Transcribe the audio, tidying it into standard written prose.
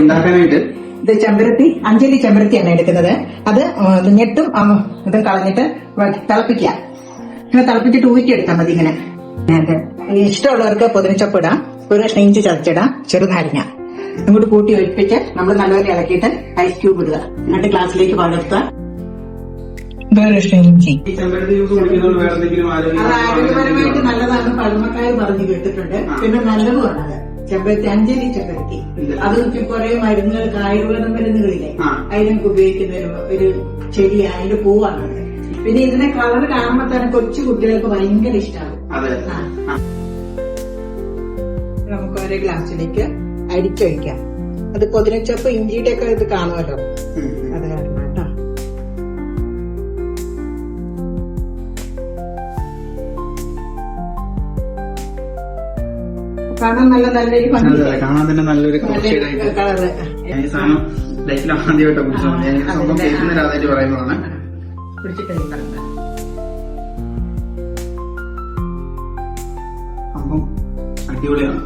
ഉണ്ടാക്കാനായിട്ട് ഇത് ചെമ്പരത്തി, അഞ്ചലി ചെമ്പരത്തിയാണ് എടുക്കുന്നത്. അത് ഞെട്ടും ഇത് കളഞ്ഞിട്ട് തിളപ്പിക്കുക. ഇങ്ങനെ തിളപ്പിച്ചിട്ട് ഊറ്റിയെടുത്താൽ മതി. ഇങ്ങനെ ഇഷ്ടമുള്ളവർക്ക് പുതിനച്ചപ്പ് ഇടാം, ഒരു കഷ്ണം ഇഞ്ചി ചതച്ചിടാം, ചെറുനാരങ്ങ ഇങ്ങോട്ട് കൂട്ടി ഒഴിപ്പിച്ച് നമ്മൾ നല്ലപോലെ ഇളക്കിയിട്ട് ഐസ് ക്യൂബ് ഇടുക. എന്നിട്ട് ഗ്ലാസ്സിലേക്ക് പകർത്തുക. വേറെ ഇഷ്ടം ഇഞ്ചി. ചെമ്പരത്തി ജ്യൂസ് കുടിക്കുന്നത് വേറെ എന്തെങ്കിലും അത് ആരോഗ്യപരമായിട്ട് നല്ലതാണ്, പഴമക്കാർ പറഞ്ഞു കേട്ടിട്ടുണ്ട്. പിന്നെ നല്ലതുമാണത് ചെമ്പരത്തി, അഞ്ചലി ചെമ്പരത്തി. അത് കുറെ മരുന്നുകൾക്ക്, ആയുർവേദ മരുന്നുകളില്ലേ, അതിനൊക്കെ ഉപയോഗിക്കുന്ന ഒരു ചെടിയാണ്, അതിന്റെ പൂവാണത്. പിന്നെ ഇതിന്റെ കളർ കാണുമ്പോൾ തന്നെ കൊച്ചു കുട്ടികൾക്ക് ഭയങ്കര ഇഷ്ടമാണ്. നമുക്ക് ഒരേ ഗ്ലാസ്സിലേക്ക് അരിച്ചൊഴിക്കാം. അത് പുതിനച്ചപ്പ് ഇഞ്ചിയുടെ ഒക്കെ ഇത് കാണുമല്ലോ, അത് കാരണം കേട്ടോ. കാണാൻ നല്ലൊരു കാണാൻ തന്നെ നല്ലൊരു കളറ്. ഈ സാധനം ലൈഫിൽ ആദ്യമായിട്ട് കുടിച്ചു പറയുന്നതാണ്. അപ്പം അടിപൊളിയാണ്.